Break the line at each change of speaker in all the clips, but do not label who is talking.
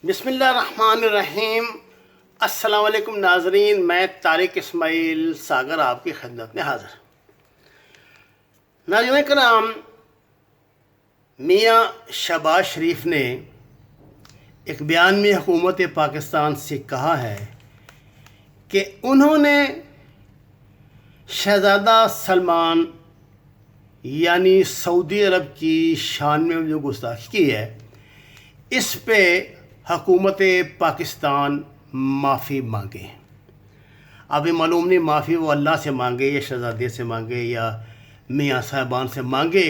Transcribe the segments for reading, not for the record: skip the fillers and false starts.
بسم اللہ الرحمن الرحیم۔ السلام علیکم ناظرین، میں طارق اسماعیل ساگر آپ کی خدمت میں حاضر۔ ناظرین کرام، میاں شہباز شریف نے ایک بیان میں حکومت پاکستان سے کہا ہے کہ انہوں نے شہزادہ سلمان یعنی سعودی عرب کی شان میں جو گستاخی کی ہے اس پہ حکومت پاکستان معافی مانگے۔ ابھی معلوم نہیں معافی وہ اللہ سے مانگے یا شہزادے سے مانگے یا میاں صاحبان سے مانگے،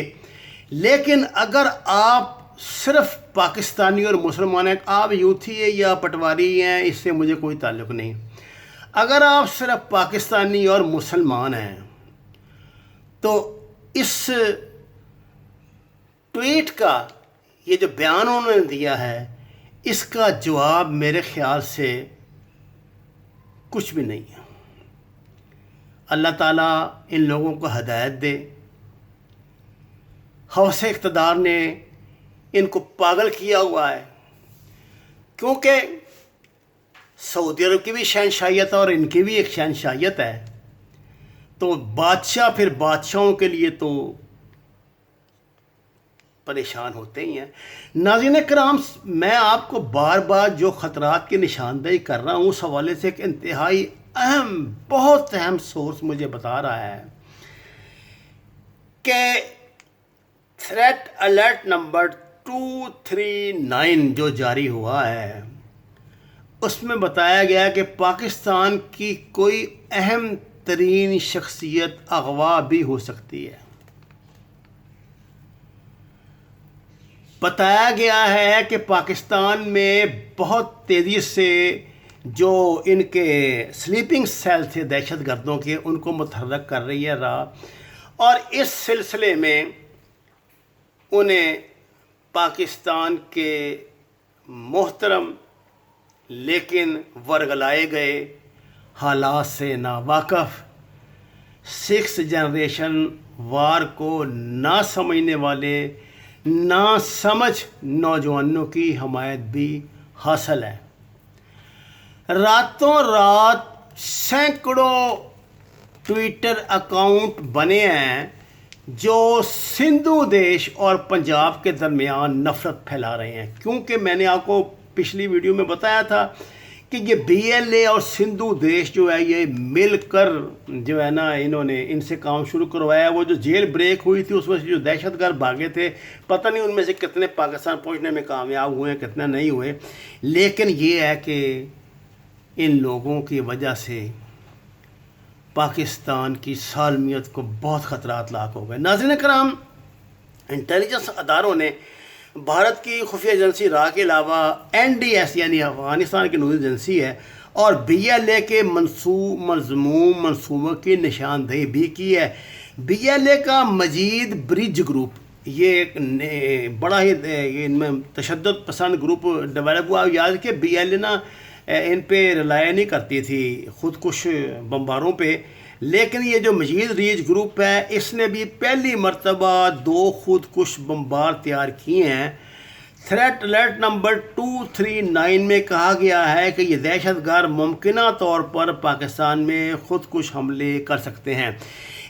لیکن اگر آپ صرف پاکستانی اور مسلمان ہیں، آپ یوتھی ہیں یا پٹواری ہیں، اس سے مجھے کوئی تعلق نہیں۔ اگر آپ صرف پاکستانی اور مسلمان ہیں تو اس ٹویٹ کا یہ جو بیان انہوں نے دیا ہے اس کا جواب میرے خیال سے کچھ بھی نہیں ہے۔ اللہ تعالیٰ ان لوگوں کو ہدایت دے۔ ہوس اقتدار نے ان کو پاگل کیا ہوا ہے، کیونکہ سعودی عرب کی بھی شہنشاہیت ہے اور ان کی بھی ایک شہنشاہیت ہے، تو بادشاہ پھر بادشاہوں کے لیے تو پریشان ہوتے ہی ہیں۔ ناظرین کرام، میں آپ کو بار بار جو خطرات کی نشاندہی کر رہا ہوں اس حوالے سے ایک انتہائی اہم، بہت اہم سورس مجھے بتا رہا ہے کہ تھریٹ الرٹ نمبر 239 جو جاری ہوا ہے اس میں بتایا گیا کہ پاکستان کی کوئی اہم ترین شخصیت اغوا بھی ہو سکتی ہے۔ بتایا گیا ہے کہ پاکستان میں بہت تیزی سے جو ان کے سلیپنگ سیل تھے دہشت گردوں کے ان کو متحرک کر رہی ہے راہ، اور اس سلسلے میں انہیں پاکستان کے محترم لیکن ورگلائے گئے حالات سے ناواقف سکس جنریشن وار کو نہ سمجھنے والے نہ سمجھ نوجوانوں کی حمایت بھی حاصل ہے۔ راتوں رات سینکڑوں ٹویٹر اکاؤنٹ بنے ہیں جو سندھو دیش اور پنجاب کے درمیان نفرت پھیلا رہے ہیں، کیونکہ میں نے آپ کو پچھلی ویڈیو میں بتایا تھا کہ یہ بی ایل اے اور سندھو دیش جو ہے یہ مل کر جو ہے نا انہوں نے ان سے کام شروع کروایا۔ وہ جو جیل بریک ہوئی تھی اس میں سے جو دہشت گرد بھاگے تھے، پتہ نہیں ان میں سے کتنے پاکستان پہنچنے میں کامیاب ہوئے ہیں کتنے نہیں ہوئے، لیکن یہ ہے کہ ان لوگوں کی وجہ سے پاکستان کی سالمیت کو بہت خطرات لاحق ہو گئے۔ ناظرین کرام، انٹیلیجنس اداروں نے بھارت کی خفیہ ایجنسی را کے علاوہ این ڈی ایس یعنی افغانستان کی نیوز ایجنسی ہے اور بی ایل اے کے مذموم منصوبوں کی نشاندہی بھی کی ہے۔ بی ایل اے کا مجید برج گروپ یہ ایک بڑا ہی ان میں تشدد پسند گروپ ڈیولپ ہوا۔ یاد کہ بی ایل اے نا ان پہ رلائے نہیں کرتی تھی خودکش بمباروں پہ، لیکن یہ جو مجید ریچ گروپ ہے اس نے بھی پہلی مرتبہ 2 خودکش بمبار تیار کیے ہیں۔ تھریٹ الرٹ نمبر 239 میں کہا گیا ہے کہ یہ دہشت گرد ممکنہ طور پر پاکستان میں خودکش حملے کر سکتے ہیں۔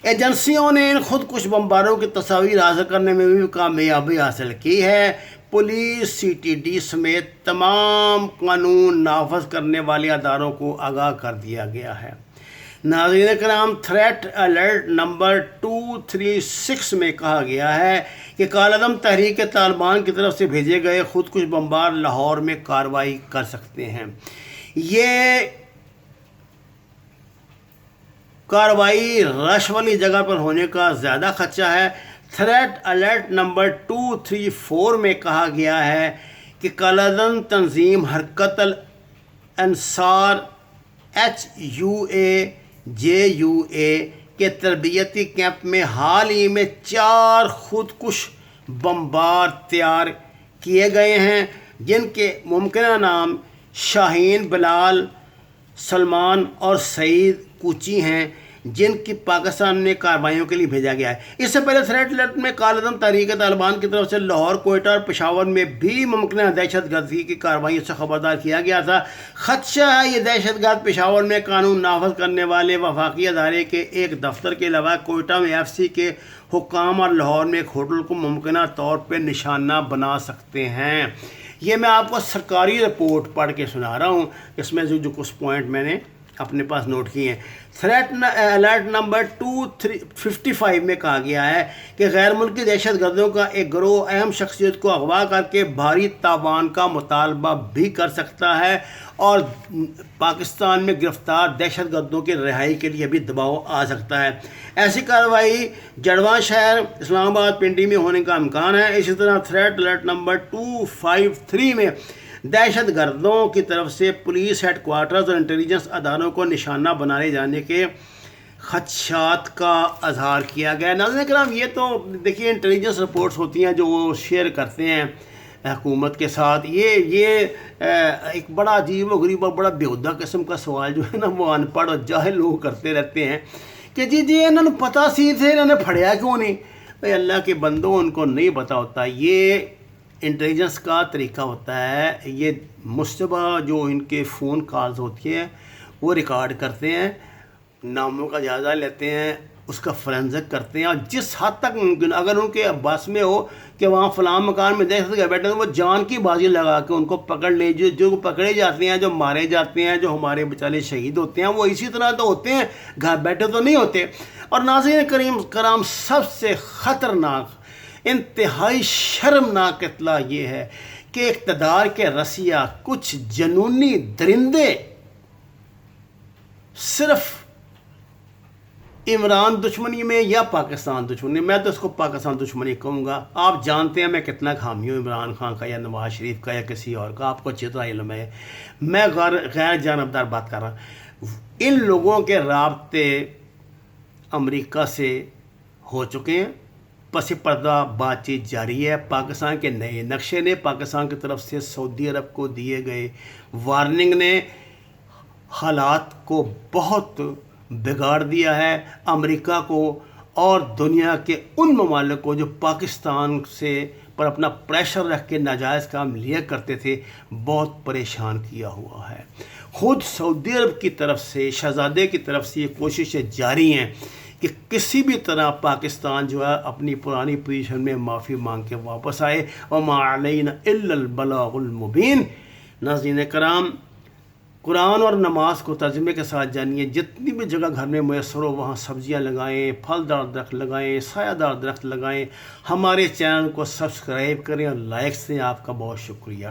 ایجنسیوں نے ان خودکش بمباروں کی تصاویر حاصل کرنے میں بھی کامیابی حاصل کی ہے۔ پولیس، سی ٹی ڈی سمیت تمام قانون نافذ کرنے والے اداروں کو آگاہ کر دیا گیا ہے۔ ناظرین کرام، تھریٹ الرٹ نمبر 236 میں کہا گیا ہے کہ کالعدم تحریک طالبان کی طرف سے بھیجے گئے خودکش بمبار لاہور میں کارروائی کر سکتے ہیں۔ یہ کارروائی رش والی جگہ پر ہونے کا زیادہ خدشہ ہے۔ تھریٹ الرٹ نمبر 234 میں کہا گیا ہے کہ کالعدم تنظیم حرکت الانصار HUA کے تربیتی کیمپ میں حال ہی میں 4 خودکش بمبار تیار کیے گئے ہیں، جن کے ممکنہ نام شاہین، بلال، سلمان اور سعید کوچی ہیں، جن کی پاکستان میں کارروائیوں کے لیے بھیجا گیا ہے۔ اس سے پہلے تھریٹ لیٹر میں کالعدم تحریک طالبان کی طرف سے لاہور، کوئٹہ اور پشاور میں بھی ممکنہ دہشت گردی کی کارروائیوں سے خبردار کیا گیا تھا۔ خدشہ ہے یہ دہشت گرد پشاور میں قانون نافذ کرنے والے وفاقی ادارے کے ایک دفتر کے علاوہ کوئٹہ میں FCC کے حکام اور لاہور میں ایک ہوٹل کو ممکنہ طور پہ نشانہ بنا سکتے ہیں۔ یہ میں آپ کو سرکاری رپورٹ پڑھ کے سنا رہا ہوں، اس میں جو کچھ پوائنٹ میں نے اپنے پاس نوٹ کیے ہیں۔ تھریٹ الرٹ نمبر 255 میں کہا گیا ہے کہ غیر ملکی دہشت گردوں کا ایک گروہ اہم شخصیت کو اغوا کر کے بھاری تاوان کا مطالبہ بھی کر سکتا ہے اور پاکستان میں گرفتار دہشت گردوں کی رہائی کے لیے بھی دباؤ آ سکتا ہے۔ ایسی کارروائی جڑواں شہر، اسلام آباد، پنڈی میں ہونے کا امکان ہے۔ اسی طرح تھریٹ الرٹ نمبر 253 میں دہشت گردوں کی طرف سے پولیس ہیڈ کوارٹرز اور انٹیلیجنس اداروں کو نشانہ بنائے جانے کے خدشات کا اظہار کیا گیا۔ ناظرین کرام، یہ تو دیکھیے انٹیلیجنس رپورٹس ہوتی ہیں جو وہ شیئر کرتے ہیں حکومت کے ساتھ۔ یہ ایک بڑا عجیب و غریب اور بڑا بیہودہ قسم کا سوال جو ہے نا وہ ان پڑھ اور جاہل لوگ کرتے رہتے ہیں کہ جی انہوں نے پتہ سی تھے، انہوں نے پھڑیا کیوں نہیں؟ بھائی اللہ کے بندوں، ان کو نہیں پتہ ہوتا۔ یہ انٹیلیجنس کا طریقہ ہوتا ہے، یہ مشتبہ جو ان کے فون کالز ہوتی ہیں وہ ریکارڈ کرتے ہیں، ناموں کا جائزہ لیتے ہیں، اس کا فرینزک کرتے ہیں، اور جس حد تک ممکن اگر ان کے بس میں ہو کہ وہاں فلاں مکان میں دہشت گرد بیٹھے ہیں، وہ جان کی بازی لگا کے ان کو پکڑ لے۔ جو پکڑے جاتے ہیں، جو مارے جاتے ہیں، جو ہمارے بیچارے شہید ہوتے ہیں، وہ اسی طرح تو ہوتے ہیں، گھر بیٹھے تو نہیں ہوتے۔ اور ناظرین کرام، سب سے خطرناک، انتہائی شرمناک اطلاع یہ ہے کہ اقتدار کے رسیا کچھ جنونی درندے صرف عمران دشمنی میں یا پاکستان دشمنی، میں تو اس کو پاکستان دشمنی کہوں گا۔ آپ جانتے ہیں میں کتنا حامی ہوں عمران خان کا یا نواز شریف کا یا کسی اور کا، آپ کو اچھی طرح علم ہے۔ میں غیر جانبدار بات کر رہا ہوں۔ ان لوگوں کے رابطے امریکہ سے ہو چکے ہیں، پس پردہ بات چیت جاری ہے۔ پاکستان کے نئے نقشے نے پاکستان کی طرف سے سعودی عرب کو دیے گئے وارننگ نے حالات کو بہت بگاڑ دیا ہے۔ امریکہ کو اور دنیا کے ان ممالک کو جو پاکستان سے پر اپنا پریشر رکھ کے ناجائز کام لیا کرتے تھے، بہت پریشان کیا ہوا ہے۔ خود سعودی عرب کی طرف سے، شہزادے کی طرف سے یہ کوششیں جاری ہیں کہ کسی بھی طرح پاکستان جو ہے اپنی پرانی پوزیشن میں معافی مانگ کے واپس آئے۔ وما علینا الا البلاغ المبین۔ ناظرین کرام، قرآن اور نماز کو ترجمے کے ساتھ جانیے۔ جتنی بھی جگہ گھر میں میسر ہو وہاں سبزیاں لگائیں، پھلدار درخت لگائیں، سایہ دار درخت لگائیں۔ ہمارے چینل کو سبسکرائب کریں اور لائکس دیں۔ آپ کا بہت شکریہ۔